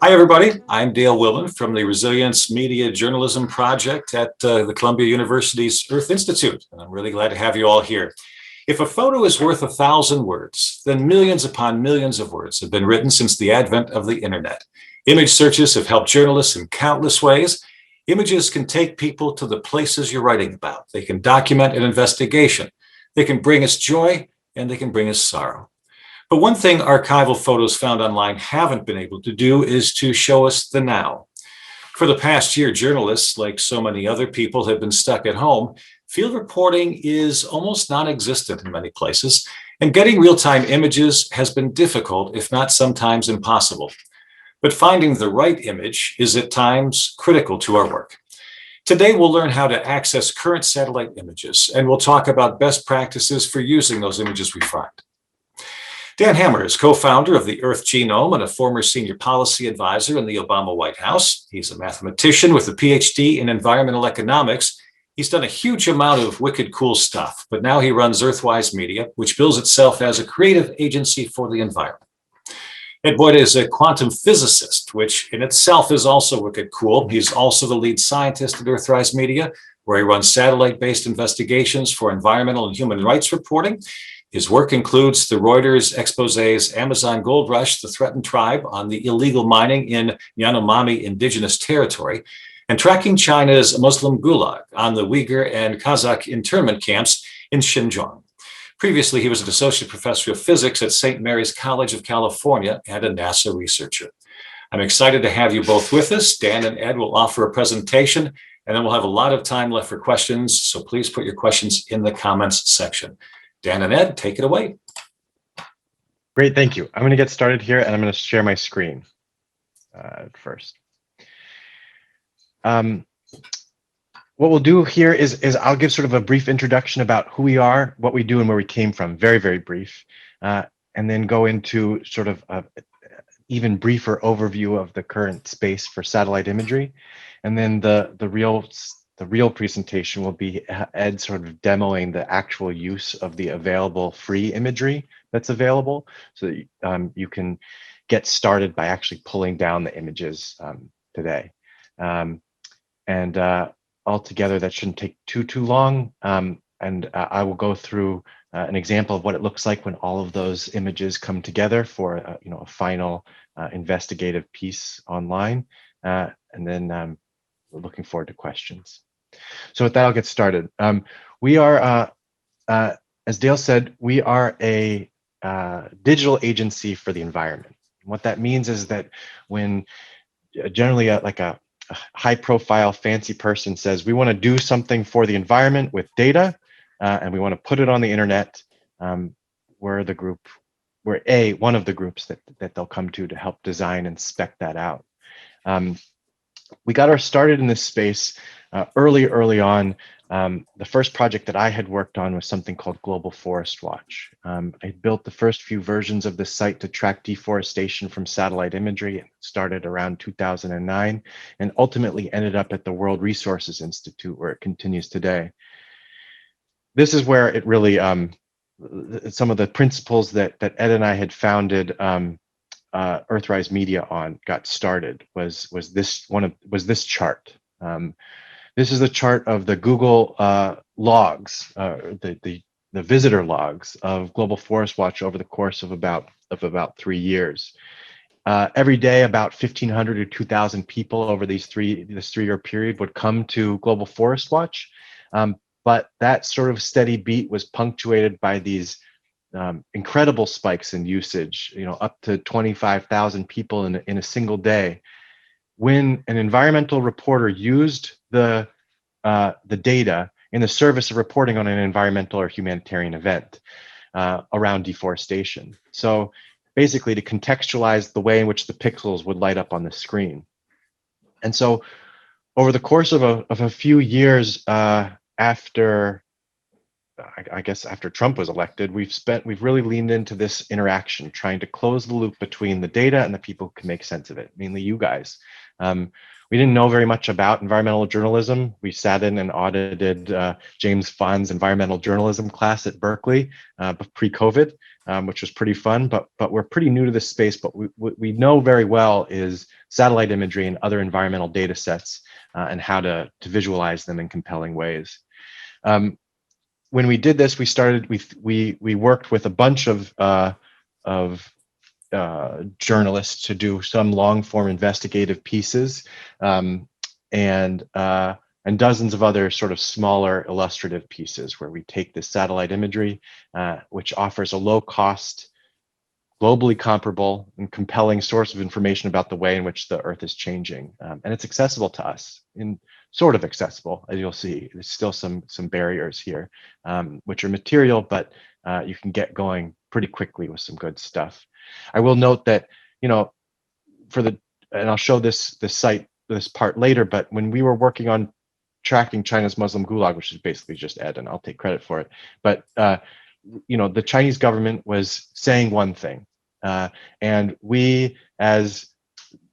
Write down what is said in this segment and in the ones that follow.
Hi, everybody. I'm Dale Wilman from the Resilience Media Journalism Project at the Columbia University's Earth Institute. And I'm really glad to have you all here. If a photo is worth 1,000 words, then millions upon millions of words have been written since the advent of the internet. Image searches have helped journalists in countless ways. Images can take people to the places you're writing about. They can document an investigation. They can bring us joy, and they can bring us sorrow. But one thing archival photos found online haven't been able to do is to show us the now. For the past year, journalists, like so many other people, have been stuck at home. Field reporting is almost non-existent in many places, and getting real-time images has been difficult, if not sometimes impossible. But finding the right image is at times critical to our work. Today, we'll learn how to access current satellite images, and we'll talk about best practices for using those images we find. Dan Hammer is co-founder of the Earth Genome and a former senior policy advisor in the Obama White House. He's a mathematician with a PhD in environmental economics. He's done a huge amount of wicked cool stuff, but now he runs Earthwise Media, which bills itself as a creative agency for the environment. Ed Boyd is a quantum physicist, which in itself is also wicked cool. He's also the lead scientist at Earthwise Media, where he runs satellite-based investigations for environmental and human rights reporting. His work includes the Reuters exposé's Amazon Gold Rush, the Threatened Tribe on the illegal mining in Yanomami indigenous territory, and tracking China's Muslim Gulag on the Uyghur and Kazakh internment camps in Xinjiang. Previously, he was an associate professor of physics at St. Mary's College of California and a NASA researcher. I'm excited to have you both with us. Dan and Ed will offer a presentation, and then we'll have a lot of time left for questions, so please put your questions in the comments section. Dan and Ed, take it away. Great, thank you. I'm going to get started here, and I'm going to share my screen first. What we'll do here is I'll give sort of a brief introduction about who we are, what we do, and where we came from, very, very brief, and then go into sort of an even briefer overview of the current space for satellite imagery. And then the real presentation will be Ed sort of demoing the actual use of the available free imagery that's available, so that you can get started by actually pulling down the images today. Altogether, that shouldn't take too long. I will go through an example of what it looks like when all of those images come together for a final investigative piece online. And then we're looking forward to questions. So with that, I'll get started. We are, as Dale said, we are a digital agency for the environment. What that means is that when generally like a high-profile fancy person says, we want to do something for the environment with data, and we want to put it on the internet, we're one of the groups that they'll come to help design and spec that out. We got our started in this space early on. The first project that I had worked on was something called Global Forest Watch. I built the first few versions of the site to track deforestation from satellite imagery. It started around 2009 and ultimately ended up at the World Resources Institute, where it continues today. This is where it really, some of the principles that Ed and I had founded Earthrise Media on got started was this chart. This is a chart of the Google logs, the visitor logs of Global Forest Watch over the course of about 3 years. Every day, about 1,500 to 2,000 people over this 3-year period would come to Global Forest Watch. But that sort of steady beat was punctuated by these incredible spikes in usage, up to 25,000 people in a single day. When an environmental reporter used the data in the service of reporting on an environmental or humanitarian event around deforestation. So basically to contextualize the way in which the pixels would light up on the screen. And so over the course of a few years after Trump was elected, we've really leaned into this interaction, trying to close the loop between the data and the people who can make sense of it, mainly you guys. We didn't know very much about environmental journalism. We sat in and audited James Fahn's environmental journalism class at Berkeley pre-COVID, which was pretty fun. But we're pretty new to this space. But what we know very well is satellite imagery and other environmental data sets and how to visualize them in compelling ways. When we did this, we worked with a bunch of journalists to do some long-form investigative pieces, and dozens of other sort of smaller illustrative pieces where we take this satellite imagery, which offers a low-cost, globally comparable and compelling source of information about the way in which the Earth is changing, and it's accessible to us in sort of accessible, as you'll see. There's still some barriers here, which are material, but you can get going pretty quickly with some good stuff. I will note that, you know, and I'll show this part later, but when we were working on tracking China's Muslim Gulag, which is basically just Ed, and I'll take credit for it, but you know, the Chinese government was saying one thing, and we, as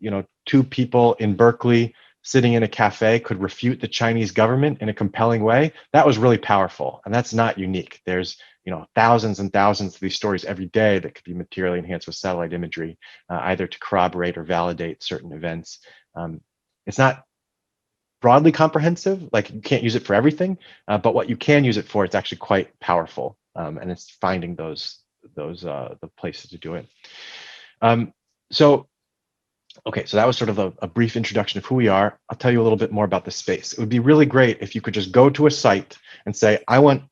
you know, two people in Berkeley sitting in a cafe, could refute the Chinese government in a compelling way. That was really powerful, and that's not unique. There's, you know, thousands and thousands of these stories every day that could be materially enhanced with satellite imagery, either to corroborate or validate certain events. It's not broadly comprehensive, like you can't use it for everything, but what you can use it for, it's actually quite powerful, and it's finding the places to do it. Okay, so that was sort of a brief introduction of who we are. I'll tell you a little bit more about the space. It would be really great if you could just go to a site and say, I want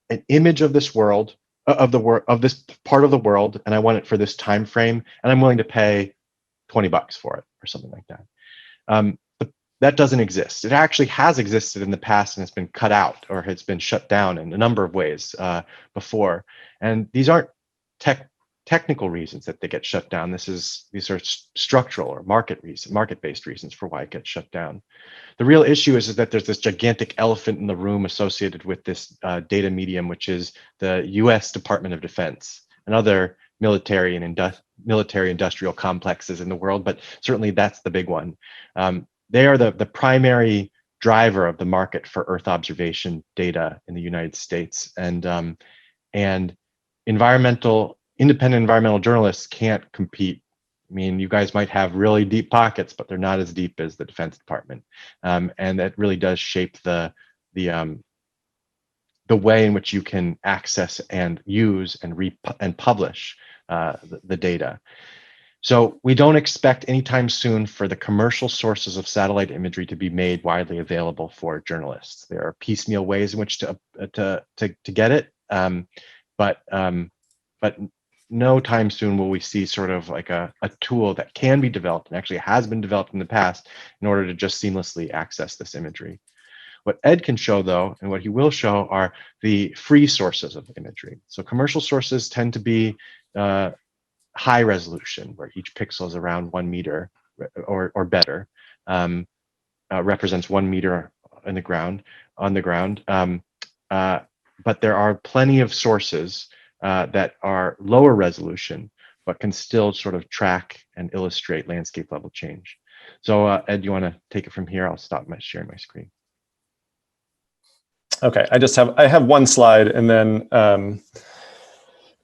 an image of this world, of this part of the world, and I want it for this time frame, and I'm willing to pay $20 for it or something like that. But that doesn't exist. It actually has existed in the past, and it's been cut out or has been shut down in a number of ways before. And these aren't technical reasons that they get shut down. These are structural or market-based reasons for why it gets shut down. The real issue is that there's this gigantic elephant in the room associated with this data medium, which is the U.S. Department of Defense and other military industrial complexes in the world, but certainly that's the big one. They are the primary driver of the market for Earth observation data in the United States, and independent environmental journalists can't compete. I mean, you guys might have really deep pockets, but they're not as deep as the Defense Department, and that really does shape the way in which you can access and use and publish the data. So we don't expect anytime soon for the commercial sources of satellite imagery to be made widely available for journalists. There are piecemeal ways in which to get it, but no time soon will we see sort of like a tool that can be developed and actually has been developed in the past in order to just seamlessly access this imagery. What Ed can show, though, and what he will show, are the free sources of imagery. So commercial sources tend to be high resolution, where each pixel is around 1 meter or better, represents 1 meter on the ground. But there are plenty of sources that are lower resolution, but can still sort of track and illustrate landscape level change. So Ed, you want to take it from here? I'll stop sharing my screen. Okay, I have one slide, and then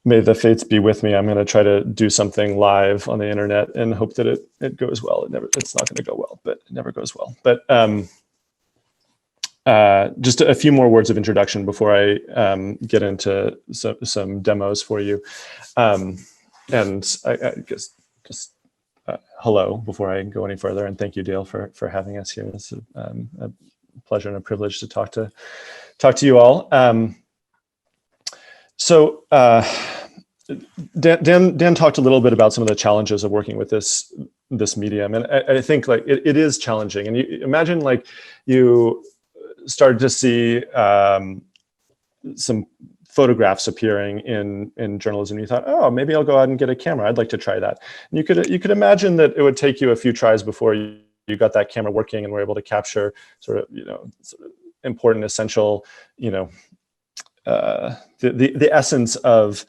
may the fates be with me. I'm going to try to do something live on the internet and hope that it goes well. It's not going to go well, but it never goes well. But just a few more words of introduction before I get into some demos for you. And I guess just hello before I go any further, and thank you, Dale, for having us here. It's a pleasure and a privilege to talk to you all. So Dan talked a little bit about some of the challenges of working with this medium, and I think like it is challenging. And you imagine like you started to see some photographs appearing in journalism. You thought, oh, maybe I'll go out and get a camera. I'd like to try that. And you could imagine that it would take you a few tries before you got that camera working and were able to capture sort of important, essential, the essence of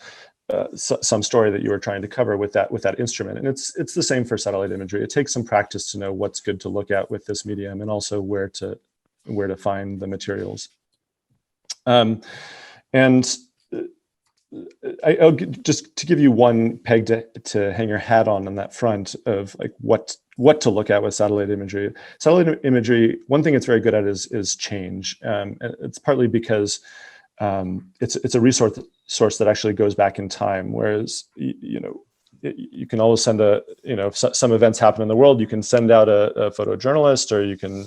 some story that you were trying to cover with that instrument. And it's the same for satellite imagery. It takes some practice to know what's good to look at with this medium, and also where to find the materials. And I'll just to give you one peg to hang your hat on that front of like what to look at with satellite imagery. Satellite imagery, one thing it's very good at is change. It's partly because it's a resource that actually goes back in time, whereas you can always send if some events happen in the world, you can send out a photojournalist, or you can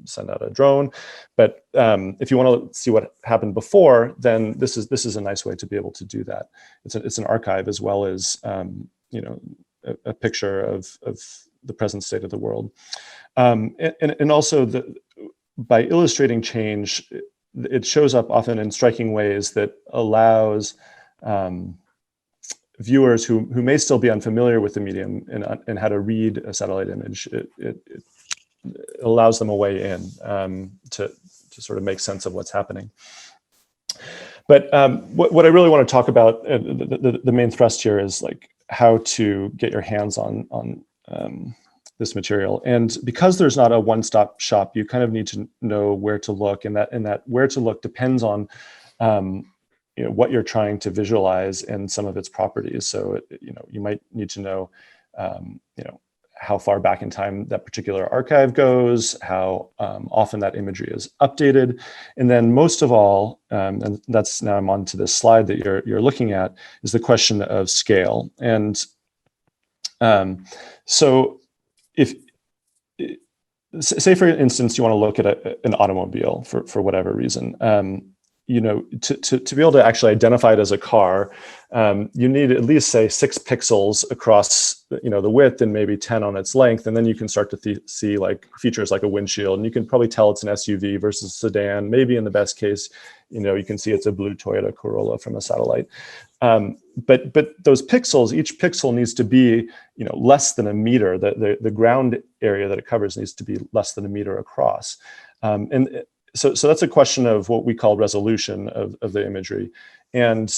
send out a drone. But if you want to see what happened before, then this is a nice way to be able to do that. It's an archive as well as a picture of the present state of the world, and also by illustrating change, it shows up often in striking ways that allows viewers who may still be unfamiliar with the medium and how to read a satellite image. It allows them a way in to sort of make sense of what's happening. But what I really want to talk about, the main thrust here, is like how to get your hands on this material. And because there's not a one-stop shop, you kind of need to know where to look, and that where to look depends on what you're trying to visualize and some of its properties. So you might need to know how far back in time that particular archive goes, how often that imagery is updated, and then most of all, and that's now I'm on to this slide that you're looking at, is the question of scale. And so if say for instance you want to look at an automobile for whatever reason, to be able to actually identify it as a car, you need at least say 6 pixels across the width and maybe 10 on its length, and then you can start to see like features like a windshield, and you can probably tell it's an SUV versus a sedan. Maybe in the best case, you can see it's a blue Toyota Corolla from a satellite. But those pixels, each pixel needs to be less than a meter. The ground area that it covers needs to be less than a meter across, and so that's a question of what we call resolution of the imagery. And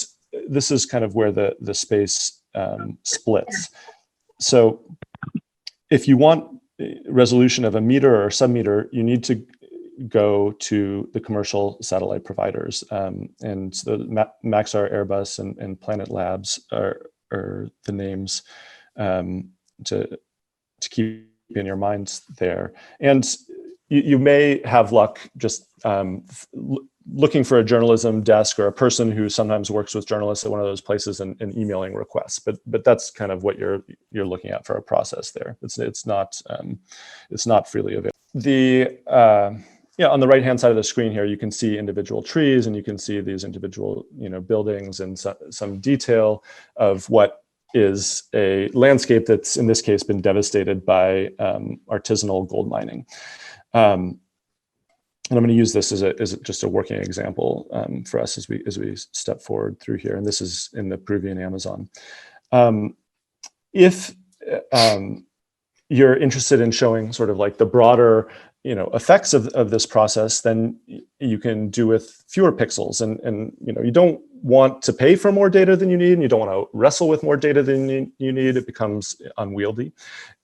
this is kind of where the space splits. So if you want resolution of a meter or sub-meter, you need to go to the commercial satellite providers. And the Maxar, Airbus, and Planet Labs are the names to keep in your minds there. And you may have luck just looking for a journalism desk or a person who sometimes works with journalists at one of those places and emailing requests. But that's kind of what you're looking at for a process there. It's not freely available. On the right-hand side of the screen here, you can see individual trees, and you can see these individual buildings, and some detail of what is a landscape that's in this case been devastated by artisanal gold mining. And I'm going to use this as just a working example for us as we step forward through here. And this is in the Peruvian Amazon. If you're interested in showing sort of like the broader effects of this process, then you can do with fewer pixels. And you don't want to pay for more data than you need, and you don't want to wrestle with more data than you need. It becomes unwieldy.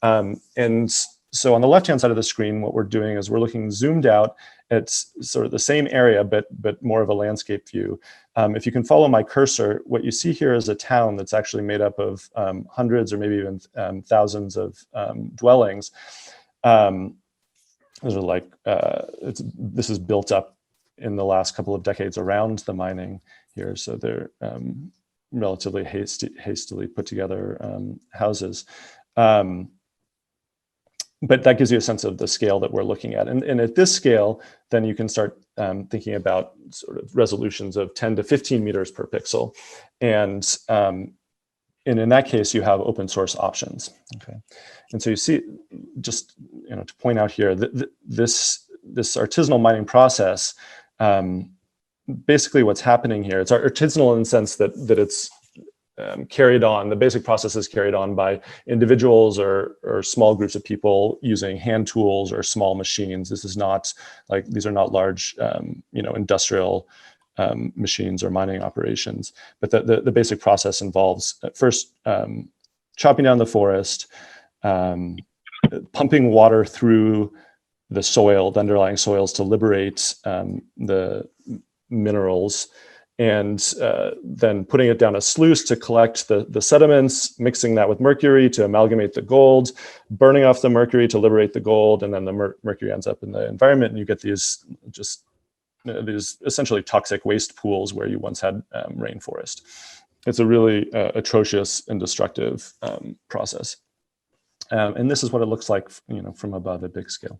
And so on the left-hand side of the screen, what we're doing is we're looking zoomed out at sort of the same area, but more of a landscape view. If you can follow my cursor, what you see here is a town that's actually made up of hundreds or maybe even thousands of dwellings. Those are like, this is built up in the last couple of decades around the mining here. So they're relatively hastily put together houses. But that gives you a sense of the scale that we're looking at. And at this scale, then you can start thinking about sort of resolutions of 10 to 15 meters per pixel. And in that case, you have open source options. Okay. And so you see, just to point out here, this artisanal mining process, basically what's happening here, it's artisanal in the sense that it's carried on. The basic process is carried on by individuals or small groups of people using hand tools or small machines. This is not like, these are not large, industrial machines or mining operations. But the basic process involves first chopping down the forest, pumping water through the soil, the underlying soils, to liberate the minerals, and then putting it down a sluice to collect the sediments, mixing that with mercury to amalgamate the gold, burning off the mercury to liberate the gold, and then the mercury ends up in the environment, and you get these these essentially toxic waste pools where you once had rainforest. It's a really atrocious and destructive process. And this is what it looks like, from above at big scale.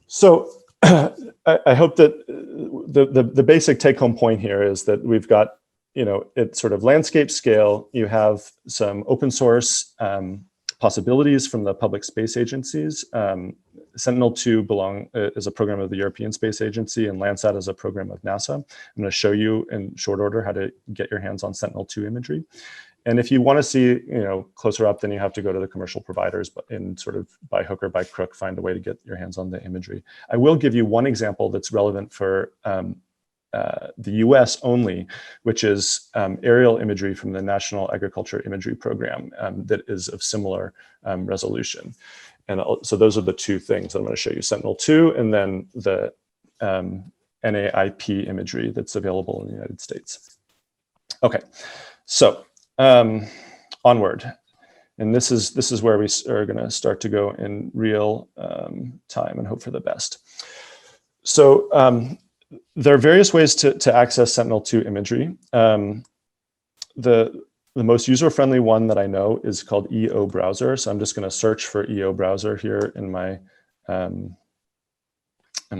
So I hope that the basic take-home point here is that we've got, at sort of landscape scale, you have some open source possibilities from the public space agencies. Sentinel-2 is a program of the European Space Agency, and Landsat is a program of NASA. I'm going to show you in short order how to get your hands on Sentinel-2 imagery. And if you want to see, closer up, then you have to go to the commercial providers, but sort of by hook or by crook, find a way to get your hands on the imagery. I will give you one example that's relevant for the US only, which is aerial imagery from the National Agriculture Imagery Program that is of similar resolution. And so those are the two things. I'm going to show you Sentinel-2 and then the NAIP imagery that's available in the United States. Okay, so onward. And this is where we are going to start to go in real time and hope for the best. So there are various ways to access Sentinel-2 imagery. The most user-friendly one that I know is called EO Browser. So I'm just going to search for EO Browser here in my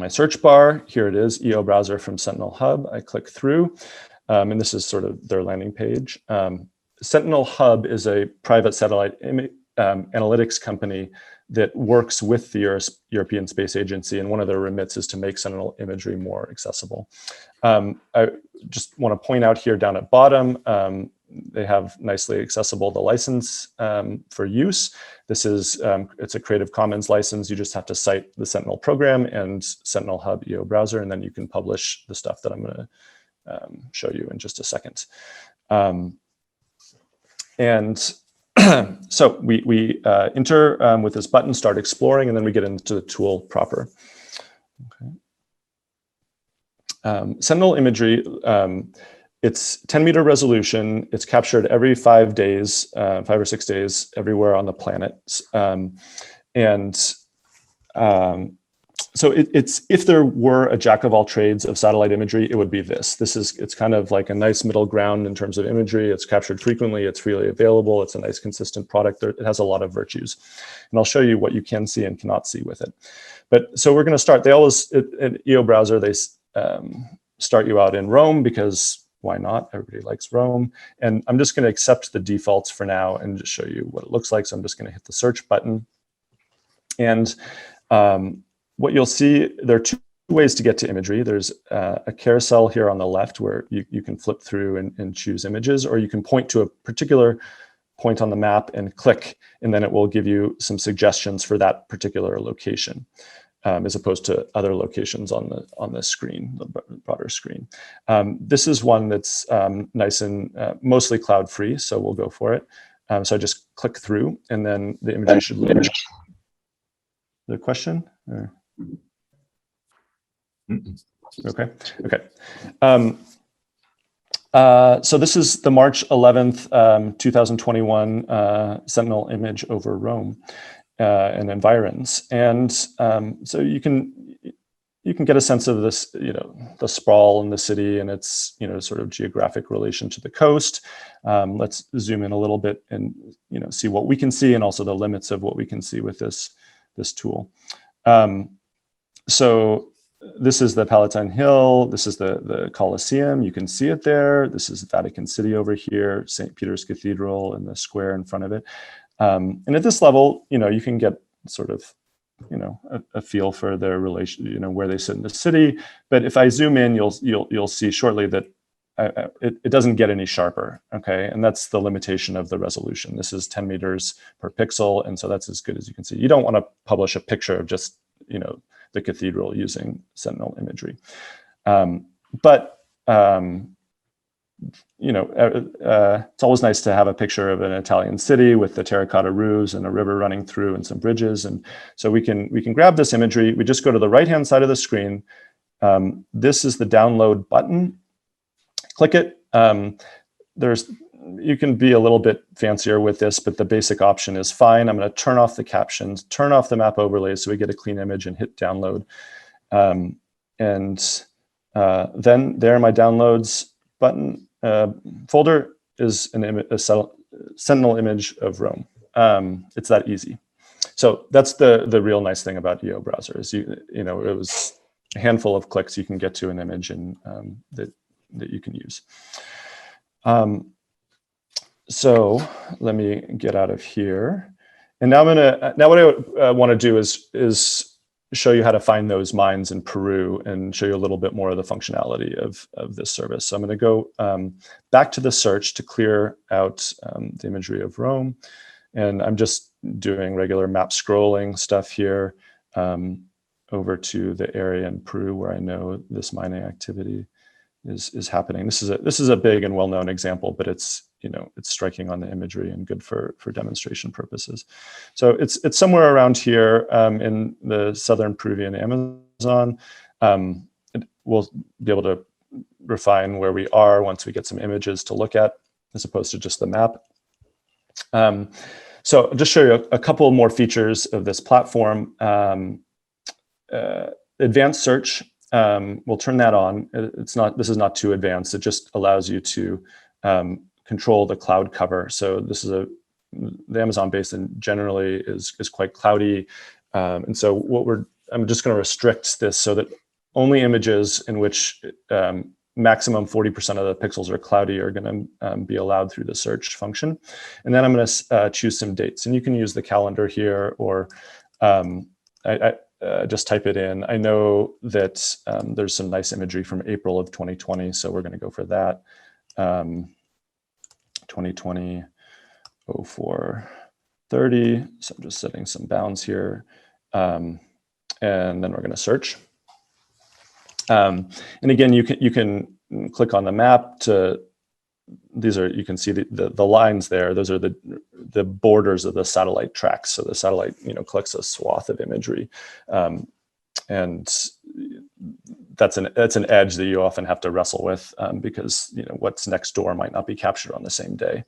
search bar. Here it is, EO Browser from Sentinel Hub. I click through, and this is sort of their landing page. Sentinel Hub is a private satellite analytics company that works with the European Space Agency, and one of their remits is to make Sentinel imagery more accessible. I just want to point out here down at bottom, they have nicely accessible the license for use. This is, it's a Creative Commons license. You just have to cite the Sentinel program and Sentinel Hub EO Browser, and then you can publish the stuff that I'm going to show you in just a second. And so we enter with this button, start exploring, and then we get into the tool proper. Okay. Sentinel imagery, it's 10-meter resolution. It's captured every 5 days, 5 or 6 days, everywhere on the planet. So it's, if there were a jack of all trades of satellite imagery, it would be this. It's kind of like a nice middle ground in terms of imagery. It's captured frequently. It's freely available. It's a nice consistent product. It has a lot of virtues, and I'll show you what you can see and cannot see with it. But so we're going to start. They always in EO Browser, they start you out in Rome, because why not? Everybody likes Rome. And I'm just going to accept the defaults for now and just show you what it looks like. So I'm just going to hit the search button, and what you'll see, there are two ways to get to imagery. There's a carousel here on the left where you can flip through and choose images, or you can point to a particular point on the map and click, and then it will give you some suggestions for that particular location, as opposed to other locations on the screen, the broader screen. This is one that's nice and mostly cloud-free, so we'll go for it. So I just click through, and then the imagery should load. The question? Or? Okay. So this is the March 11th, 2021 Sentinel image over Rome and environs. And so you can get a sense of this, the sprawl in the city and its, sort of geographic relation to the coast. Let's zoom in a little bit and, see what we can see, and also the limits of what we can see with this tool. So this is the Palatine Hill. This is the Colosseum. You can see it there. This is Vatican City over here, St. Peter's Cathedral and the square in front of it. And at this level, you can get sort of, a feel for their relation, where they sit in the city. But if I zoom in, you'll see shortly that it doesn't get any sharper. Okay, and that's the limitation of the resolution. This is 10 meters per pixel, and so that's as good as you can see. You don't want to publish a picture of just, the cathedral using Sentinel imagery. But it's always nice to have a picture of an Italian city with the terracotta roofs and a river running through and some bridges. And so we can grab this imagery. We just go to the right-hand side of the screen. This is the download button. Click it. You can be a little bit fancier with this, but the basic option is fine. I'm going to turn off the captions, turn off the map overlays so we get a clean image, and hit download. Then there, my downloads button folder is a Sentinel image of Rome. It's that easy. So that's the real nice thing about EO browser is it was a handful of clicks you can get to an image and that you can use. So let me get out of here. And now what I want to do is show you how to find those mines in Peru and show you a little bit more of the functionality of this service. So I'm going to go back to the search to clear out the imagery of Rome. And I'm just doing regular map scrolling stuff here over to the area in Peru where I know this mining activity is happening. This is a big and well-known example, but it's striking on the imagery and good for demonstration purposes. So it's somewhere around here in the southern Peruvian Amazon. We'll be able to refine where we are once we get some images to look at, as opposed to just the map. So I'll just show you a couple more features of this platform. Advanced search. We'll turn that on. This is not too advanced. It just allows you to control the cloud cover. So this is the Amazon basin generally is quite cloudy. And so I'm just going to restrict this so that only images in which maximum 40% of the pixels are cloudy are going to be allowed through the search function. And then I'm going to choose some dates, and you can use the calendar here, or just type it in. I know that there's some nice imagery from April of 2020, so we're going to go for that. 2020 0430. So I'm just setting some bounds here, and then we're going to search. And again, you can click on the map to. You can see the lines there. Those are the borders of the satellite tracks. So the satellite, collects a swath of imagery, and that's an edge that you often have to wrestle with because what's next door might not be captured on the same day.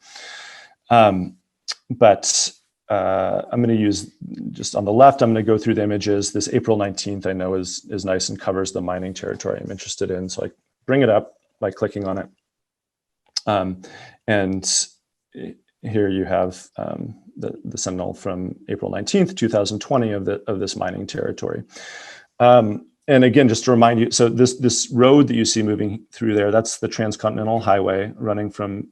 But I'm going to use just on the left. I'm going to go through the images. This April 19th I know is nice and covers the mining territory I'm interested in. So I bring it up by clicking on it. And here you have the Sentinel from April 19th, 2020 of this mining territory. And again, just to remind you, so this road that you see moving through there, that's the transcontinental highway running from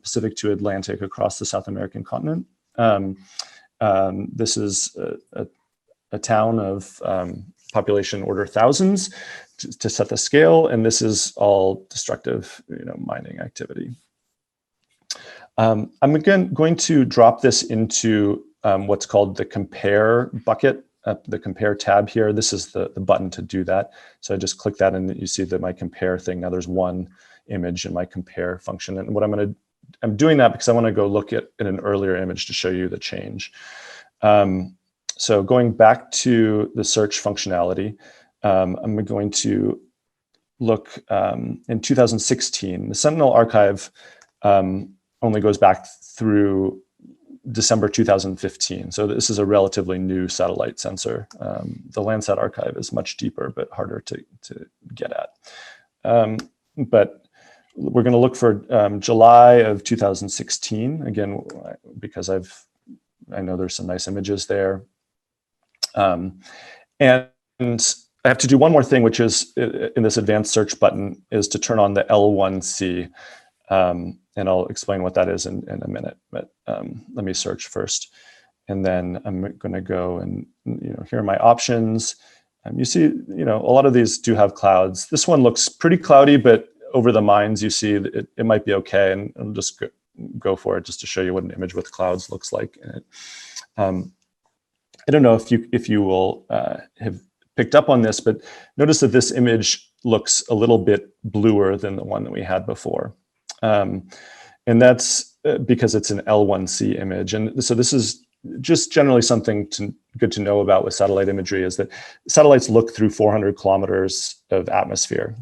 Pacific to Atlantic across the South American continent. This is a town of population order thousands to set the scale, and this is all destructive, mining activity. I'm again going to drop this into what's called the compare bucket, the compare tab here. This is the button to do that. So I just click that, and you see that my compare thing. Now there's one image in my compare function, and what I'm doing that because I want to go look at an earlier image to show you the change. So going back to the search functionality, I'm going to look in 2016. The Sentinel archive only goes back through December 2015. So this is a relatively new satellite sensor. The Landsat archive is much deeper, but harder to get at. But we're going to look for July of 2016, again, because I know there's some nice images there. And I have to do one more thing, which is in this advanced search button, is to turn on the L1C. And I'll explain what that is in a minute, but let me search first. And then I'm going to go and, here are my options. You see, a lot of these do have clouds. This one looks pretty cloudy, but over the mines, you see that it might be okay. And I'll just go for it just to show you what an image with clouds looks like. I don't know if you will have picked up on this, but notice that this image looks a little bit bluer than the one that we had before. And that's because it's an L1C image. And so this is just generally something good to know about with satellite imagery, is that satellites look through 400 kilometers of atmosphere,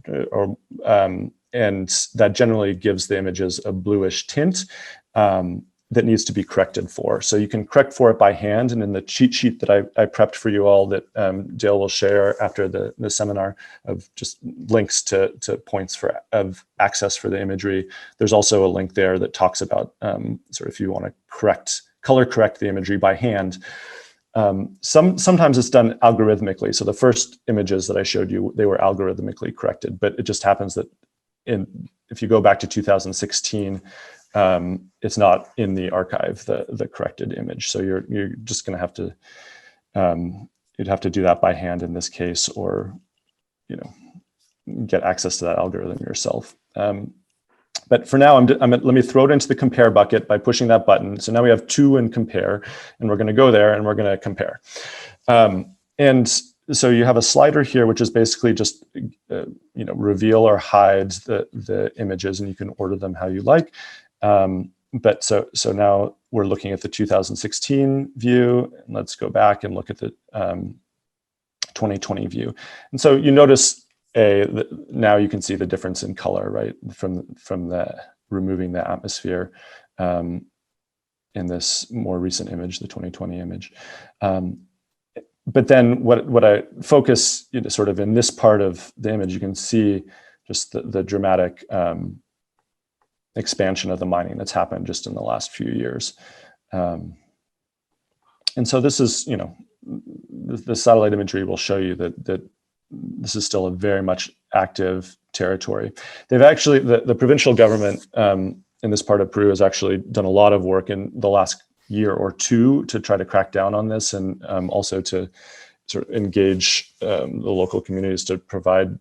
and that generally gives the images a bluish tint that needs to be corrected for. So you can correct for it by hand, and in the cheat sheet that I prepped for you all that Dale will share after the seminar, of just links to points of access for the imagery. There's also a link there that talks about sort of if you want to color correct the imagery by hand. Sometimes it's done algorithmically. So the first images that I showed you, they were algorithmically corrected, but it just happens that if you go back to 2016, it's not in the archive, the corrected image. So you're just going to have to, you'd have to do that by hand in this case, or, get access to that algorithm yourself. But for now, let me throw it into the compare bucket by pushing that button. So now we have 2 in compare, and we're going to go there and we're going to compare. And so you have a slider here, which is basically just, reveal or hide the images, and you can order them how you like. But so now we're looking at the 2016 view, and let's go back and look at the 2020 view. And so you notice now you can see the difference in color, right, from the removing the atmosphere in this more recent image, the 2020 image. But then what I focus sort of in this part of the image, you can see just the dramatic expansion of the mining that's happened just in the last few years. And so this is, the satellite imagery will show you that this is still a very much active territory. They've actually, the provincial government in this part of Peru has actually done a lot of work in the last year or 2 to try to crack down on this, and also to sort of engage the local communities to provide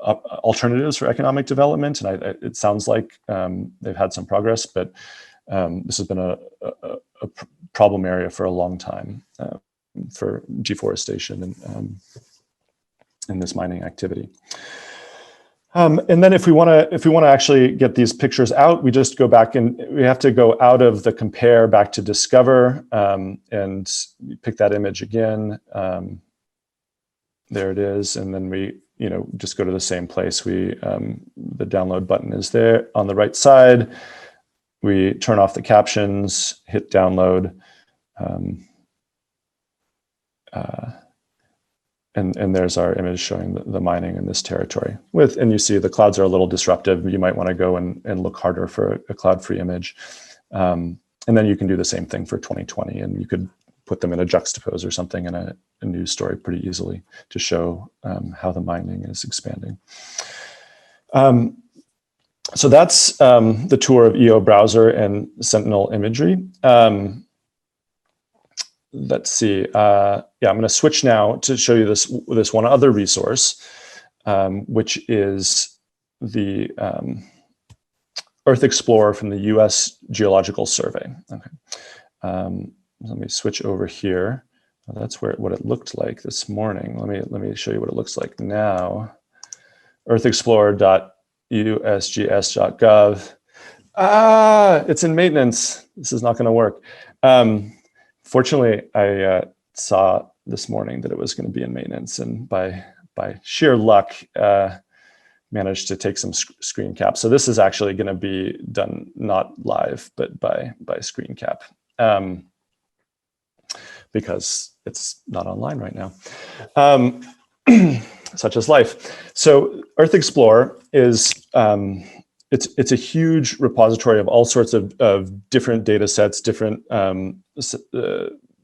alternatives for economic development. And it sounds like they've had some progress, but this has been a problem area for a long time for deforestation and in this mining activity. And then if we want to actually get these pictures out, we just go back, and we have to go out of the compare back to discover, and pick that image again. There it is, and then we just go to the same place. The download button is there on the right side. We turn off the captions, hit download. And there's our image showing the mining in this territory. And you see the clouds are a little disruptive. You might want to go and look harder for a cloud-free image. And then you can do the same thing for 2020, and you could put them in a juxtapose or something in a news story pretty easily to show how the mining is expanding. So that's the tour of EO Browser and Sentinel imagery. Let's see. I'm going to switch now to show you this one other resource, which is the EarthExplorer from the U.S. Geological Survey. Okay. Let me switch over here. Well, that's what it looked like this morning. Let me show you what it looks like now. EarthExplorer.usgs.gov. It's in maintenance. This is not going to work. Fortunately, I saw this morning that it was going to be in maintenance, and by sheer luck, managed to take some screen cap. So this is actually going to be done not live, but by screen cap, because it's not online right now. Such is life. So EarthExplorer is it's a huge repository of all sorts of different data sets, different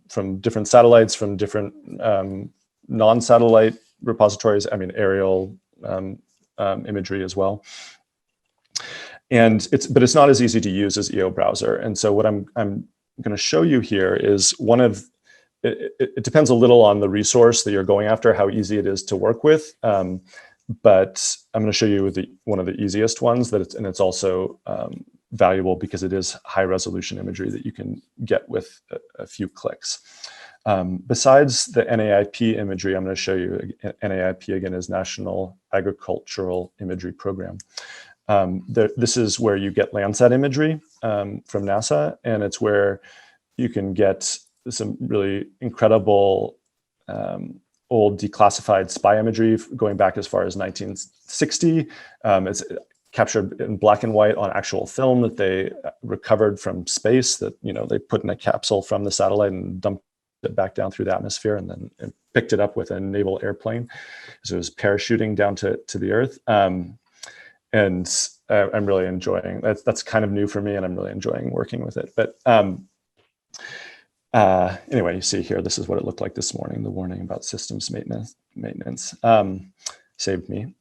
from different satellites, from different non-satellite repositories. I mean, aerial imagery as well. And but it's not as easy to use as EO Browser. And so what I'm going to show you here is it depends a little on the resource that you're going after, how easy it is to work with. But I'm going to show you one of the easiest ones, and it's also valuable because it is high resolution imagery that you can get with a few clicks. Besides the NAIP imagery, I'm going to show you. NAIP again is National Agricultural Imagery Program. This is where you get Landsat imagery from NASA, and it's where you can get some really incredible old declassified spy imagery going back as far as 1960. It's captured in black and white on actual film that they recovered from space, that they put in a capsule from the satellite and dumped it back down through the atmosphere, and then picked it up with a naval airplane. So it was parachuting down to the Earth. And I'm really enjoying that's kind of new for me, and I'm really enjoying working with it. But anyway, you see here, this is what it looked like this morning. The warning about systems maintenance saved me.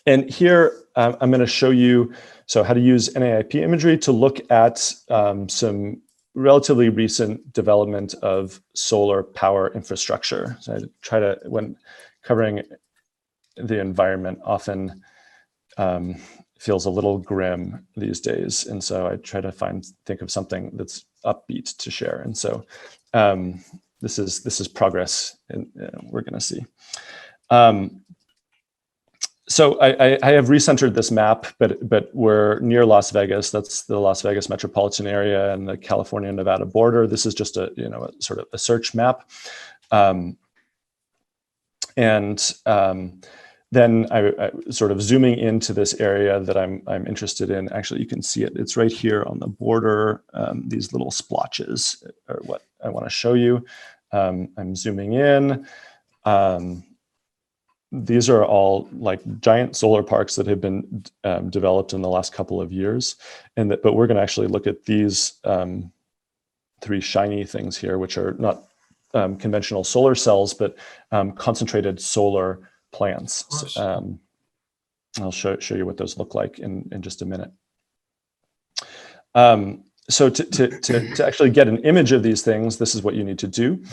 And here I'm going to show you how to use NAIP imagery to look at some relatively recent development of solar power infrastructure. So I try to, when covering the environment, often feels a little grim these days, and so I try to think of something that's upbeat to share. And so this is progress, and we're going to see. So I have recentered this map, but we're near Las Vegas. That's the Las Vegas metropolitan area and the California-Nevada border. This is just a sort of a search map, then I sort of zooming into this area that I'm interested in. Actually, you can see it. It's right here on the border. These little splotches are what I want to show you. I'm zooming in. These are all like giant solar parks that have been developed in the last couple of years, but we're going to actually look at these three shiny things here, which are not conventional solar cells, but concentrated solar plants. I'll show you what those look like in just a minute. So to actually get an image of these things, this is what you need to do.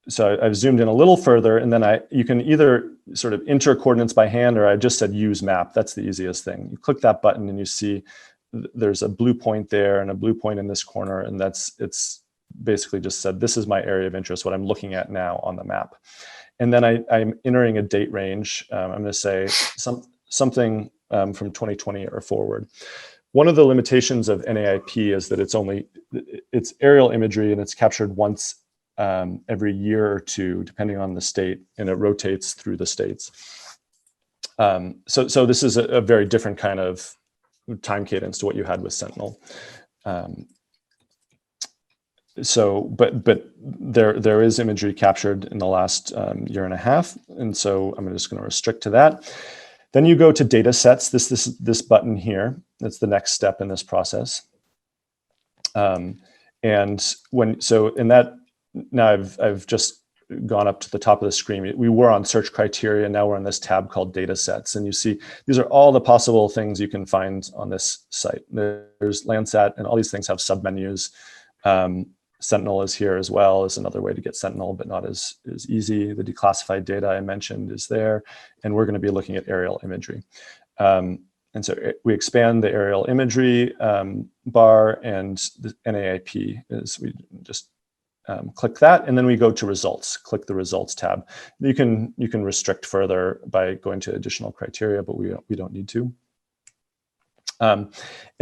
So I've zoomed in a little further, and then you can either sort of enter coordinates by hand, or I just said use map. That's the easiest thing. You click that button and you see there's a blue point there and a blue point in this corner, and it's basically just said, this is my area of interest, what I'm looking at now on the map. And then I'm entering a date range. I'm going to say something from 2020 or forward. One of the limitations of NAIP is that it's aerial imagery, and it's captured once every year or two, depending on the state, and it rotates through the states. So this is a very different kind of time cadence to what you had with Sentinel. But there is imagery captured in the last year and a half, and so I'm just going to restrict to that. Then you go to data sets. This button here, that's the next step in this process. Now I've just gone up to the top of the screen. We were on search criteria. Now we're on this tab called data sets. And you see, these are all the possible things you can find on this site. There's Landsat, and all these things have submenus. Sentinel is here as well as another way to get Sentinel, but not as easy. The declassified data I mentioned is there. And we're going to be looking at aerial imagery. And so we expand the aerial imagery bar, and the NAIP is, we just click that, and then we go to results. Click the results tab. You can restrict further by going to additional criteria, but we don't need to. And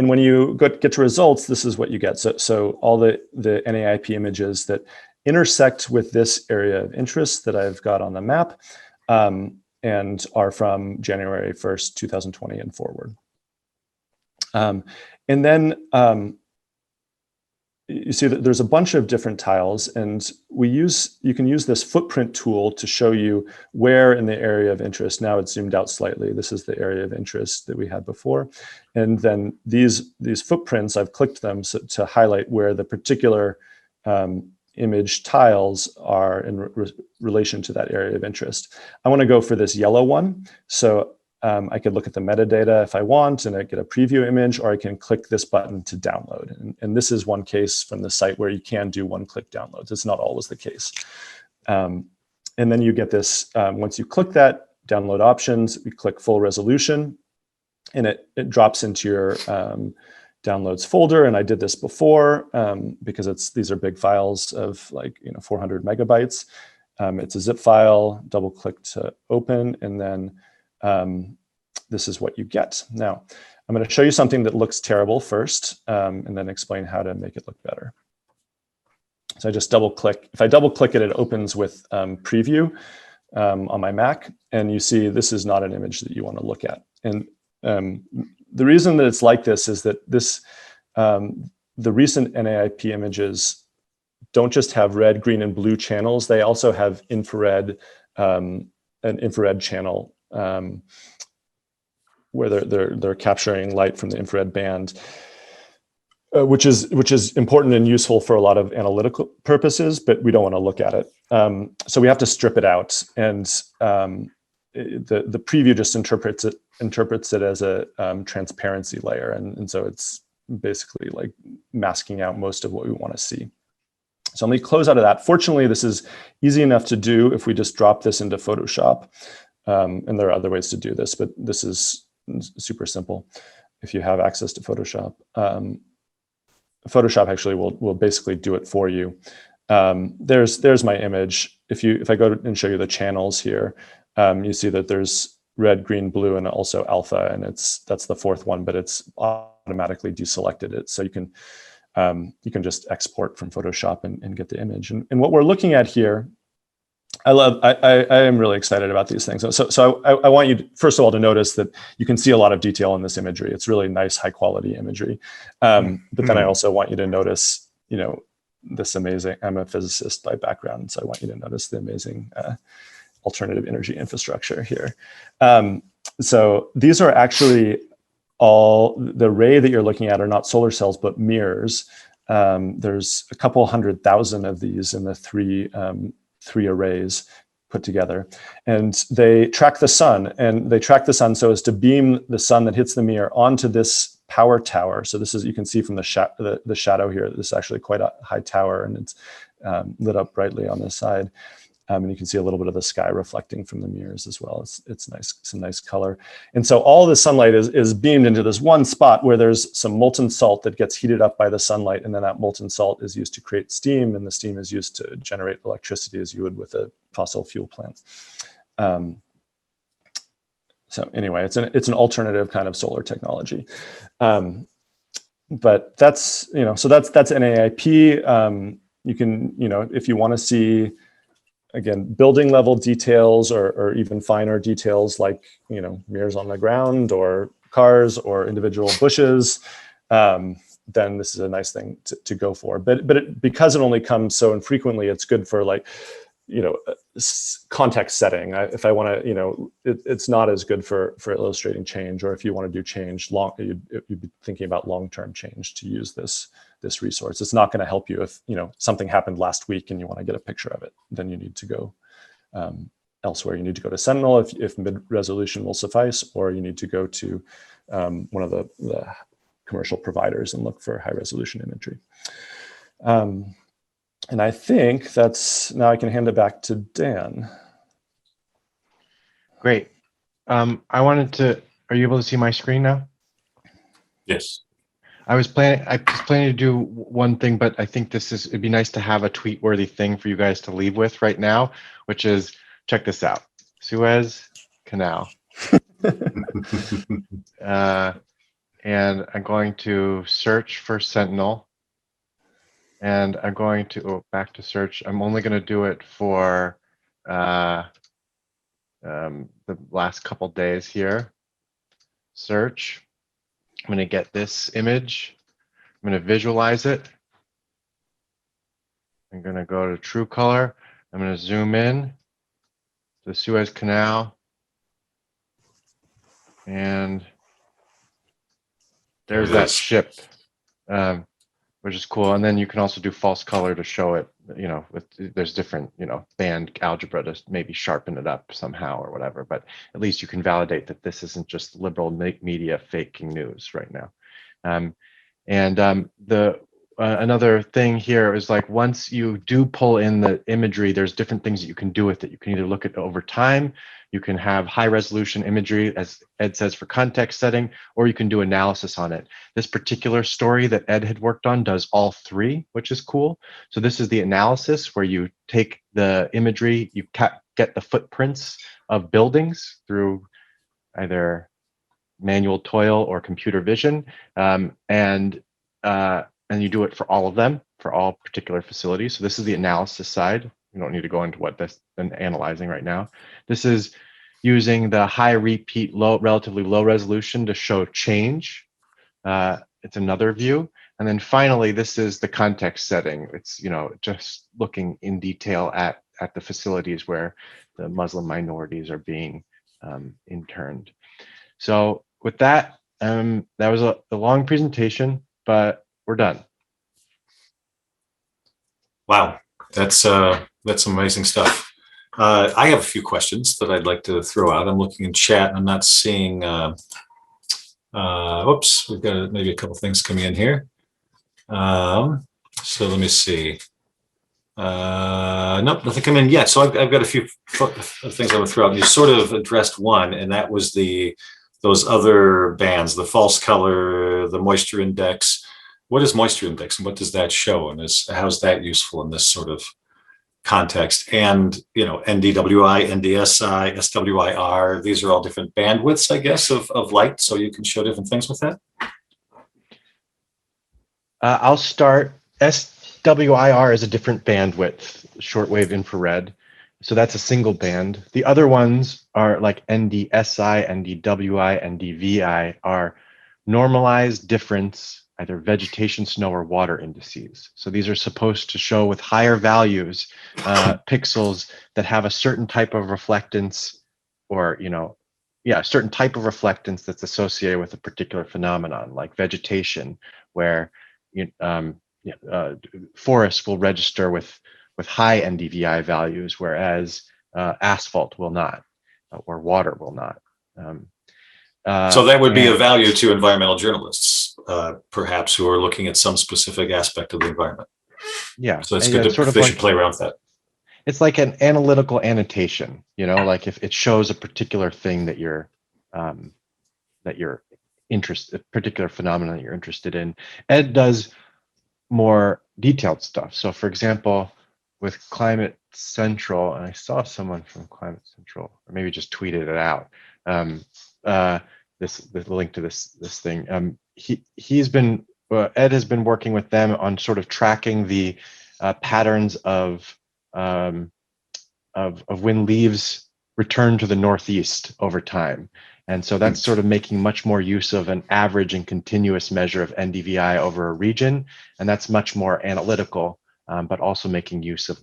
when you get to results, this is what you get. So all the NAIP images that intersect with this area of interest that I've got on the map and are from January 1st, 2020 and forward. And then you see that there's a bunch of different tiles, and you can use this footprint tool to show you where in the area of interest. Now it's zoomed out slightly. This is the area of interest that we had before. And then these footprints, I've clicked them to highlight where the particular image tiles are in relation to that area of interest. I want to go for this yellow one. So I could look at the metadata if I want, and I get a preview image, or I can click this button to download. And this is one case from the site where you can do one-click downloads. It's not always the case. And then you get this, once you click that, download options, you click full resolution, and it drops into your downloads folder, and I did this before because these are big files of like 400 megabytes. It's a zip file. Double click to open, and then this is what you get. Now, I'm going to show you something that looks terrible first, and then explain how to make it look better. So I just double click. If I double click it, it opens with preview on my Mac, and you see this is not an image that you want to look at. And the reason that it's like this is that the recent NAIP images don't just have red, green, and blue channels. They also have infrared, an infrared channel where they're capturing light from the infrared band, which is important and useful for a lot of analytical purposes, but we don't want to look at it. So we have to strip it out, and the preview just interprets it as a transparency layer, and so it's basically like masking out most of what we want to see. So let me close out of that. Fortunately, this is easy enough to do if we just drop this into Photoshop, and there are other ways to do this, but this is super simple if you have access to Photoshop. Photoshop actually will basically do it for you. There's my image. If I go and show you the channels here, you see that there's red, green, blue, and also alpha, and that's the fourth one, but it's automatically deselected it. So you can just export from Photoshop and get the image. And what we're looking at here, I am really excited about these things. So I want you, first of all, to notice that you can see a lot of detail in this imagery. It's really nice, high quality imagery. But then I also want you to notice, this amazing, I'm a physicist by background, so I want you to notice the amazing alternative energy infrastructure here. So these are actually all, the array that you're looking at are not solar cells, but mirrors. There's a couple 100,000 of these in the three arrays put together, and they track the sun, so as to beam the sun that hits the mirror onto this power tower. So this is, you can see from the shadow here, this is actually quite a high tower, and it's lit up brightly on this side. And you can see a little bit of the sky reflecting from the mirrors as well. It's nice, some nice color. And so all the sunlight is beamed into this one spot where there's some molten salt that gets heated up by the sunlight. And then that molten salt is used to create steam, and the steam is used to generate electricity as you would with a fossil fuel plant. So anyway, it's an alternative kind of solar technology. But that's, so that's NAIP. You can, if you want to see, again, building level details or even finer details like, mirrors on the ground or cars or individual bushes, then this is a nice thing to go for. But because it only comes so infrequently, it's good for like, context setting. If I want to, it's not as good for illustrating change, or if you want to do change you'd be thinking about long-term change to use this resource. It's not going to help you if something happened last week and you want to get a picture of it. Then you need to go elsewhere. You need to go to Sentinel if mid-resolution will suffice, or you need to go to one of the commercial providers and look for high-resolution imagery. And I think now I can hand it back to Dan. Great. I wanted to, are you able to see my screen now? Yes. I was planning to do one thing, but I think it'd be nice to have a tweet-worthy thing for you guys to leave with right now, which is, check this out, Suez Canal. And I'm going to search for Sentinel, and I'm going to, back to search. I'm only going to do it for the last couple days here. Search. I'm going to get this image. I'm going to visualize it. I'm going to go to true color. I'm going to zoom in to the Suez Canal. And there's that ship, which is cool. And then you can also do false color to show it, there's different, band algebra to maybe sharpen it up somehow or whatever. But at least you can validate that this isn't just liberal media faking news right now. another thing here is like once you do pull in the imagery, there's different things that you can do with it. You can either look at it over time, you can have high resolution imagery, as Ed says, for context setting, or you can do analysis on it. This particular story that Ed had worked on does all three, which is cool. So this is the analysis where you take the imagery, you get the footprints of buildings through either manual toil or computer vision, and you do it for all of them, for all particular facilities. So this is the analysis side. We don't need to go into what this and analyzing right now. This is using the high repeat, relatively low resolution to show change. It's another view. And then finally, this is the context setting. It's, just looking in detail at the facilities where the Muslim minorities are being interned. So with that, that was a long presentation, but we're done. Wow, that's amazing stuff. I have a few questions that I'd like to throw out. I'm looking in chat. I'm not seeing. Whoops, we've got maybe a couple things coming in here. So let me see. Nope, nothing come in yet. So I've got a few things I would throw out. You sort of addressed one, and that was those other bands, the false color, the moisture index. What is moisture index, and what does that show, and how's that useful in this sort of context? And NDWI, NDSI, SWIR, these are all different bandwidths, I guess, of light, so you can show different things with that. I'll start. SWIR is a different bandwidth, shortwave infrared. So that's a single band. The other ones are like NDSI, NDWI, NDVI are normalized difference, either vegetation, snow, or water indices. So these are supposed to show with higher values pixels that have a certain type of reflectance, or a certain type of reflectance that's associated with a particular phenomenon, like vegetation, where forests will register with high NDVI values, whereas asphalt will not, or water will not. So that would be a value to environmental journalists, perhaps, who are looking at some specific aspect of the environment. Yeah. So it's good they should play around with that. It's like an analytical annotation, like if it shows a particular thing that you're interested, a particular phenomenon that you're interested in. Ed does more detailed stuff. So for example, with Climate Central, and I saw someone from Climate Central, or maybe just tweeted it out, the link to this thing. Ed has been working with them on sort of tracking the patterns of when leaves return to the northeast over time. And so that's sort of making much more use of an average and continuous measure of NDVI over a region. And that's much more analytical, but also making use of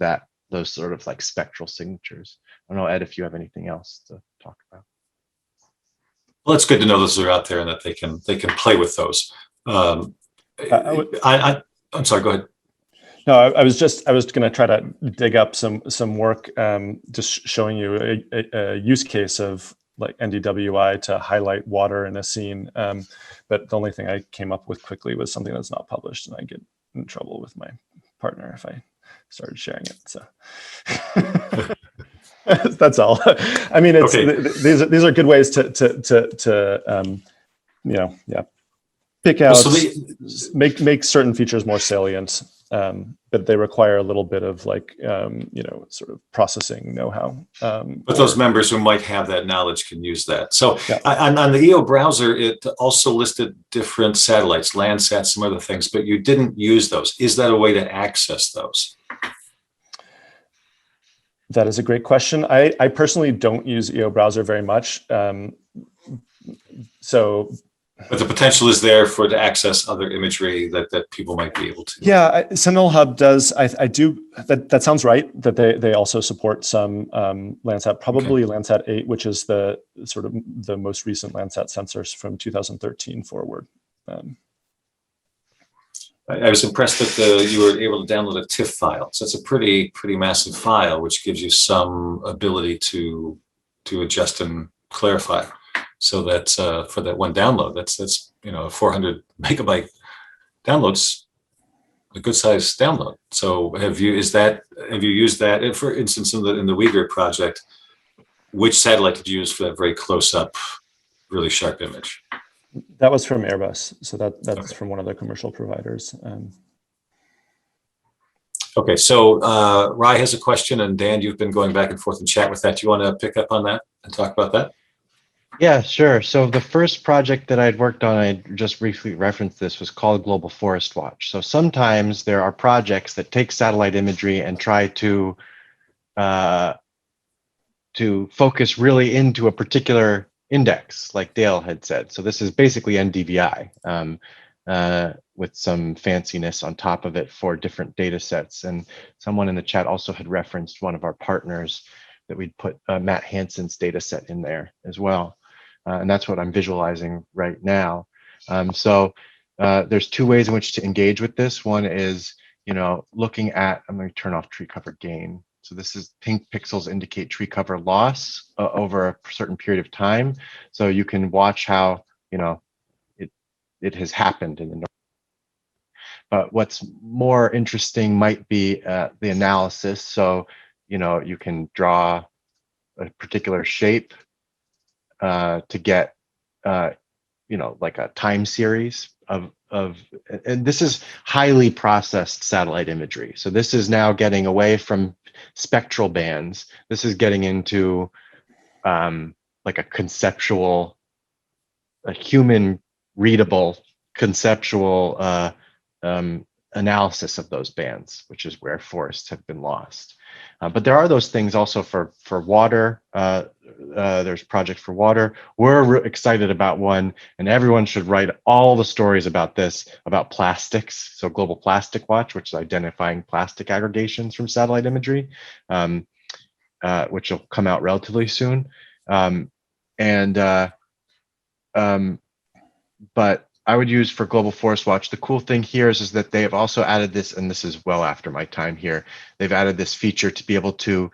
those sort of like spectral signatures. I don't know, Ed, if you have anything else to talk about. Well, it's good to know those are out there and that they can play with those. I'm sorry, go ahead. No, I was going to try to dig up some work, just showing you a use case of like NDWI to highlight water in a scene. But the only thing I came up with quickly was something that's not published, and I get in trouble with my partner if I started sharing it. So that's all. I mean, it's okay. These are good ways to pick out, make certain features more salient. But they require a little bit of like, sort of processing know-how. But those members who might have that knowledge can use that. So yeah. On the EO browser, it also listed different satellites, Landsat, some other things, but you didn't use those. Is that a way to access those? That is a great question. I personally don't use EO browser very much. But the potential is there to access other imagery that people might be able to. Yeah, Sentinel Hub does. I do. That sounds right. That they also support some Landsat, probably okay. Landsat 8, which is the sort of the most recent Landsat sensors from 2013 forward. I was impressed that you were able to download a TIFF file. So it's a pretty massive file, which gives you some ability to adjust and clarify. So that's for that one download. That's 400 megabyte downloads. a good sized download. So have you used that? And for instance, in the Uyghur project, which satellite did you use for that very close up, really sharp image? That was from Airbus. So that's Okay. from one of the commercial providers. Okay, so Rai has a question, and Dan, you've been going back and forth in chat with that. Do you want to pick up on that and talk about that? Yeah, sure. So the first project that I'd worked on, I just briefly referenced this, was called Global Forest Watch. So sometimes there are projects that take satellite imagery and try to focus really into a particular index, like Dale had said. So this is basically NDVI with some fanciness on top of it for different data sets. And someone in the chat also had referenced one of our partners that we'd put Matt Hansen's data set in there as well. And that's what I'm visualizing right now. So there's two ways in which to engage with this. One is, looking at, I'm going to turn off tree cover gain. So this is pink pixels indicate tree cover loss over a certain period of time. So you can watch how, it has happened in the north. But what's more interesting might be the analysis. So, you can draw a particular shape to get, like a time series of, and this is highly processed satellite imagery. So this is now getting away from spectral bands. This is getting into like a conceptual, a human readable conceptual analysis of those bands, which is where forests have been lost. But there are those things also for water. There's project for water. We're excited about one, and everyone should write all the stories about this, about plastics. So Global Plastic Watch, which is identifying plastic aggregations from satellite imagery, which will come out relatively soon. But I would use for Global Forest Watch, the cool thing here is that they have also added this, and this is well after my time here, they've added this feature to be able to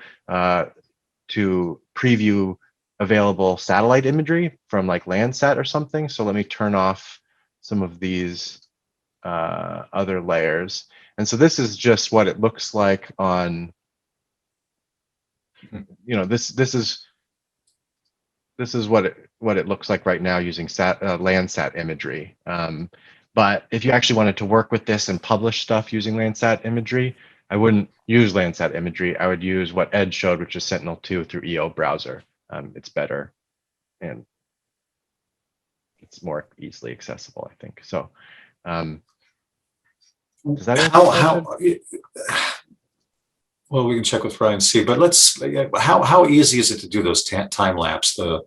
preview available satellite imagery from like Landsat or something. So let me turn off some of these other layers. And so this is just what it looks like on, this is what it looks like right now using Landsat imagery. But if you actually wanted to work with this and publish stuff using Landsat imagery, I wouldn't use Landsat imagery. I would use what Ed showed, which is Sentinel-2 through EO browser. It's better and it's more easily accessible, I think. So does that answer? Well, we can check with Ryan and see, but how easy is it to do those time lapse, the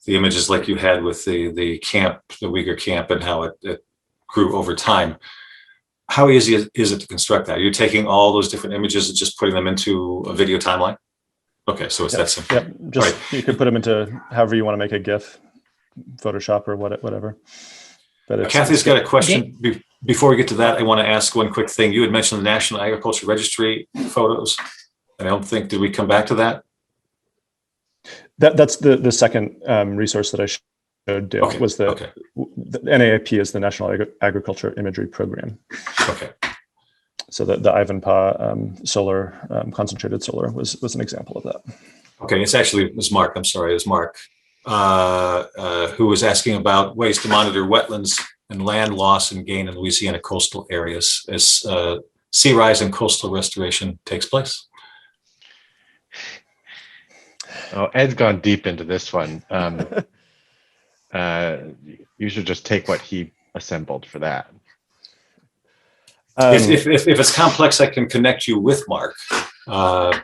images like you had with the camp, the Uyghur camp, and how it grew over time? How easy is it to construct that? You're taking all those different images and just putting them into a video timeline? Okay, so it's that simple. Yep, just right. You could put them into however you want to make a GIF, Photoshop or whatever. But Kathy's got a question. Before we get to that, I want to ask one quick thing. You had mentioned the National Agriculture Registry photos. I don't think, did we come back to that? That's the second resource that I showed Dale, was the NAIP is the National Agriculture Imagery Program. Okay. So the Ivanpah solar, concentrated solar was an example of that. Okay, it was Mark, I'm sorry, it was Mark, who was asking about ways to monitor wetlands and land loss and gain in Louisiana coastal areas as sea rise and coastal restoration takes place. Oh, Ed's gone deep into this one. You should just take what he assembled for that. If it's complex, I can connect you with Mark. I'd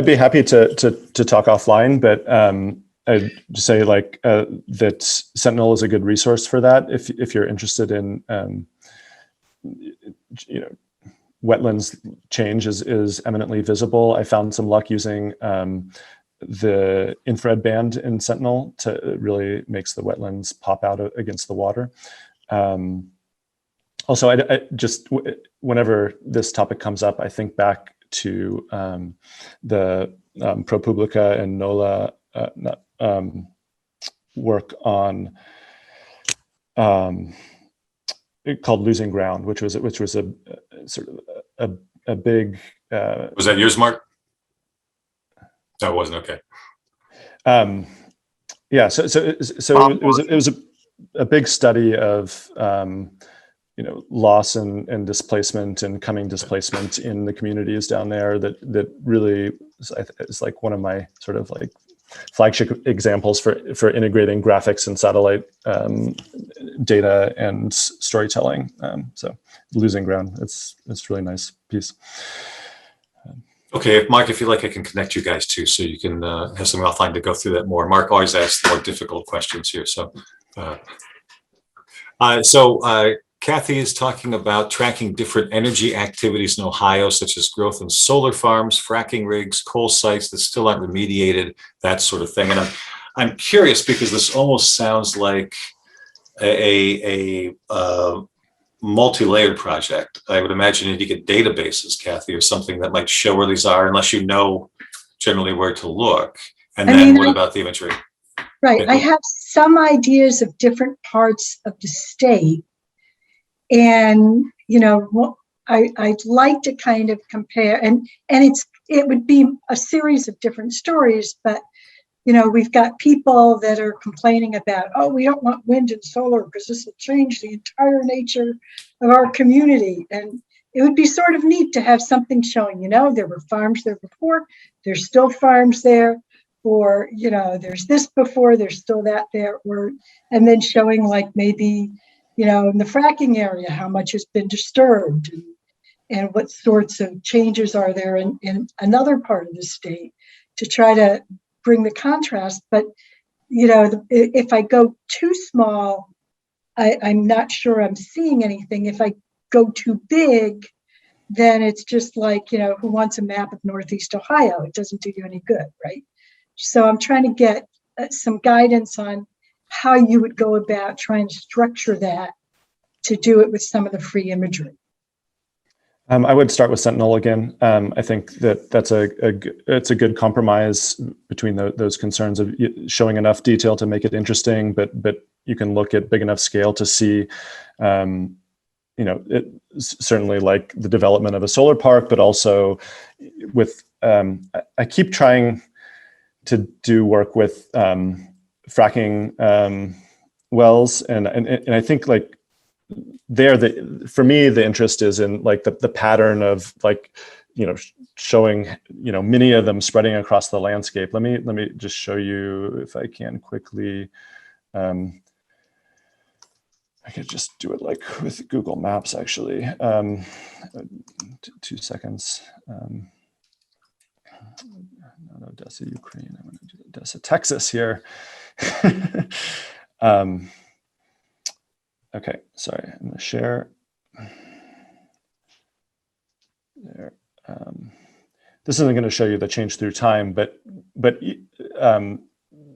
be happy to talk offline, but I'd just say that Sentinel is a good resource for that if you're interested in wetlands change is eminently visible. I found some luck using the infrared band in Sentinel to really makes the wetlands pop out against the water. Also, I just, whenever this topic comes up, I think back to the ProPublica and NOLA work on called Losing Ground, which was a sort of a big. Was that yours, Mark? No, it wasn't. Okay. Yeah. So it was a big study of loss and displacement and coming displacement in the communities down there. That really is like one of my sort of like flagship examples for integrating graphics and satellite data and storytelling. So Losing Ground, it's really nice piece. Okay, Mark, if you like, I can connect you guys too, so you can have some offline to go through that more. Mark always asks more difficult questions here. So, Kathy is talking about tracking different energy activities in Ohio, such as growth in solar farms, fracking rigs, coal sites that still aren't remediated, that sort of thing. And I'm curious because this almost sounds like a multi-layered project. I would imagine you need to get databases, Kathy, or something that might show where these are, unless you know generally where to look. And then what about the imagery? Right. I have some ideas of different parts of the state. And, I'd like to kind of compare, and it would be a series of different stories, but, we've got people that are complaining about, we don't want wind and solar because this will change the entire nature of our community. And it would be sort of neat to have something showing, there were farms there before, there's still farms there, or, there's this before, there's still that there, and then showing like maybe, in the fracking area, how much has been disturbed and what sorts of changes are there in another part of the state to try to bring the contrast. But, if I go too small, I'm not sure I'm seeing anything. If I go too big, then it's just like, who wants a map of Northeast Ohio? It doesn't do you any good, right? So I'm trying to get some guidance on how you would go about trying to structure that to do it with some of the free imagery. I would start with Sentinel again. I think that's it's a good compromise between those concerns of showing enough detail to make it interesting, but you can look at big enough scale to see, it certainly like the development of a solar park, but also with I keep trying to do work with fracking wells, and I think like for me the interest is in like the pattern of like showing many of them spreading across the landscape. Let me just show you if I can quickly. I could just do it like with Google Maps actually. 2 seconds. Not Odessa, Ukraine. I'm going to do Odessa, Texas here. Okay, sorry, I'm going to share. There. This isn't going to show you the change through time, but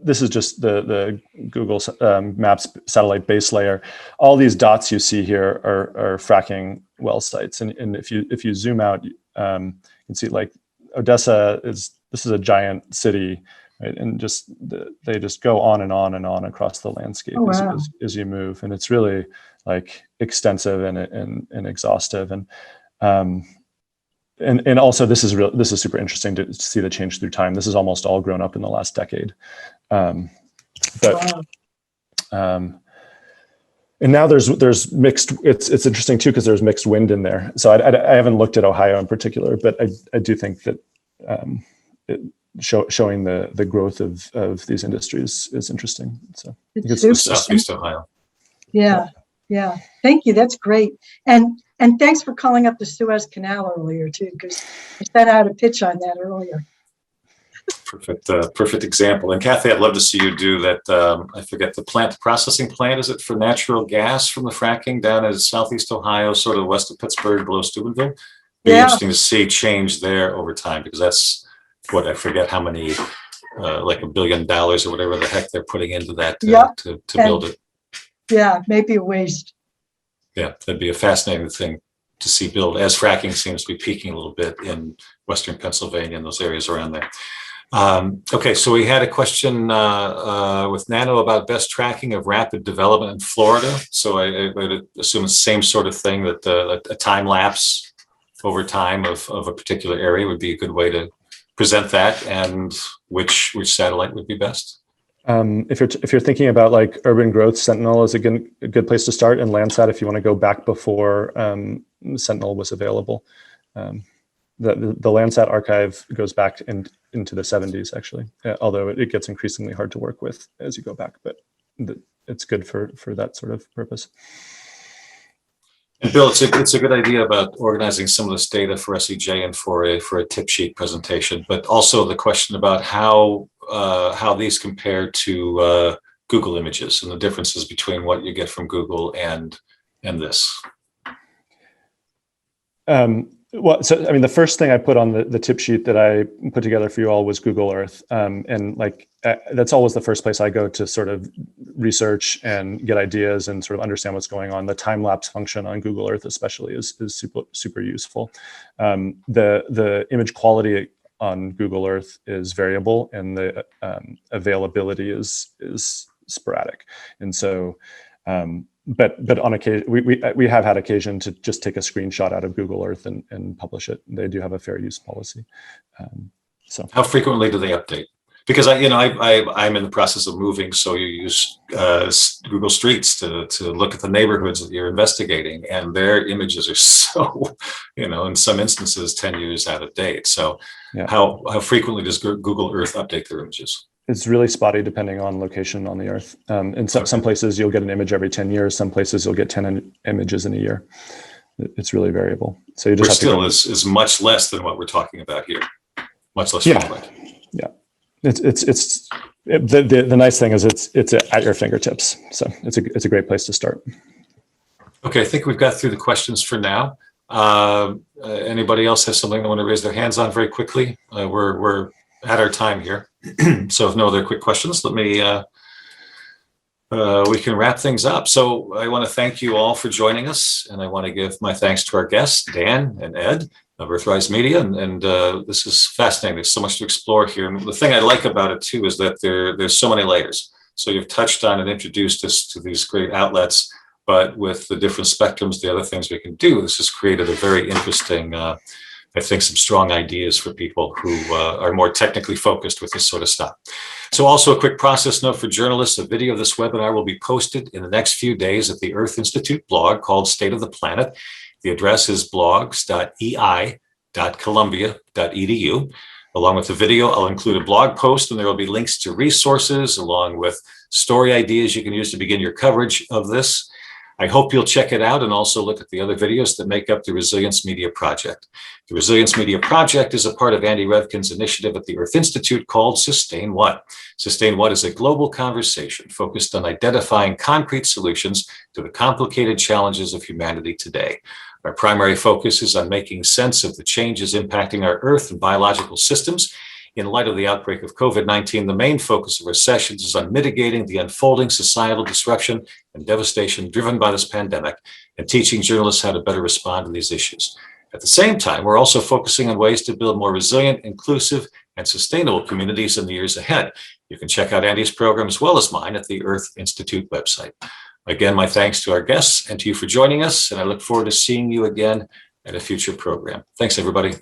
this is just the Google Maps satellite base layer. All these dots you see here are fracking well sites, and if you zoom out, you can see like Odessa this is a giant city, right? And they just go on and on and on across the landscape as you move, and it's really like extensive and exhaustive, and also this is super interesting to see the change through time. This is almost all grown up in the last decade, and now there's mixed. It's interesting too because there's mixed wind in there. So I haven't looked at Ohio in particular, but I do think that showing the growth of these industries is interesting. So it's Southeast Ohio. Yeah. Thank you. That's great. And thanks for calling up the Suez Canal earlier too, because I sent out a pitch on that earlier. Perfect example. And Kathy, I'd love to see you do that. I forget the processing plant. Is it for natural gas from the fracking down in Southeast Ohio, sort of west of Pittsburgh, below Steubenville? Be interesting to see change there over time, because that's what I forget how many, like $1 billion or whatever the heck they're putting into that to build it. Yeah, maybe a waste. Yeah, that'd be a fascinating thing to see build as fracking seems to be peaking a little bit in Western Pennsylvania and those areas around there. Okay, so we had a question with Nano about best tracking of rapid development in Florida. So I would assume it's the same sort of thing, that a time lapse over time of a particular area would be a good way to present that, and which satellite would be best. If you're thinking about like urban growth, Sentinel is a good place to start, and Landsat if you want to go back before Sentinel was available. The Landsat archive goes back into the 70s, actually, although it gets increasingly hard to work with as you go back, but it's good for that sort of purpose. And Bill, it's a good idea about organizing some of this data for SEJ and for a tip sheet presentation, but also the question about how these compare to Google Images and the differences between what you get from Google and this. Well, so I mean, the first thing I put on the tip sheet that I put together for you all was Google Earth, and like that's always the first place I go to sort of research and get ideas and sort of understand what's going on. The time lapse function on Google Earth, especially, is super useful. The image quality on Google Earth is variable, and the availability is sporadic, and so. But on occasion, we have had occasion to just take a screenshot out of Google Earth and publish it. They do have a fair use policy. So how frequently do they update? Because I'm in the process of moving, so you use Google Streets to look at the neighborhoods that you're investigating, and their images are so, in some instances 10 years out of date. So yeah. How frequently does Google Earth update their images? It's really spotty depending on location on the Earth. In some places you'll get an image every 10 years. Some places you'll get 10 images in a year. It's really variable. So you just have still is much less than what we're talking about here. Much less frequent. Yeah. The nice thing is it's at your fingertips. So it's a great place to start. Okay, I think we've got through the questions for now. Anybody else has something they want to raise their hands on very quickly? We're at our time here. So if no other quick questions, let me, we can wrap things up. So I want to thank you all for joining us, and I want to give my thanks to our guests, Dan and Ed of Earthrise Media, and this is fascinating. There's so much to explore here. And the thing I like about it too is that there's so many layers. So you've touched on and introduced us to these great outlets, but with the different spectrums, the other things we can do, this has created a very interesting, I think, some strong ideas for people who are more technically focused with this sort of stuff. So also a quick process note for journalists, a video of this webinar will be posted in the next few days at the Earth Institute blog called State of the Planet. The address is blogs.ei.columbia.edu. Along with the video, I'll include a blog post, and there will be links to resources along with story ideas you can use to begin your coverage of this. I hope you'll check it out and also look at the other videos that make up the Resilience Media Project. The Resilience Media Project is a part of Andy Revkin's initiative at the Earth Institute called Sustain What. Sustain What is a global conversation focused on identifying concrete solutions to the complicated challenges of humanity today. Our primary focus is on making sense of the changes impacting our Earth and biological systems. In light of the outbreak of COVID-19, the main focus of our sessions is on mitigating the unfolding societal disruption and devastation driven by this pandemic and teaching journalists how to better respond to these issues. At the same time, we're also focusing on ways to build more resilient, inclusive, and sustainable communities in the years ahead. You can check out Andy's program as well as mine at the Earth Institute website. Again, my thanks to our guests and to you for joining us, and I look forward to seeing you again at a future program. Thanks, everybody.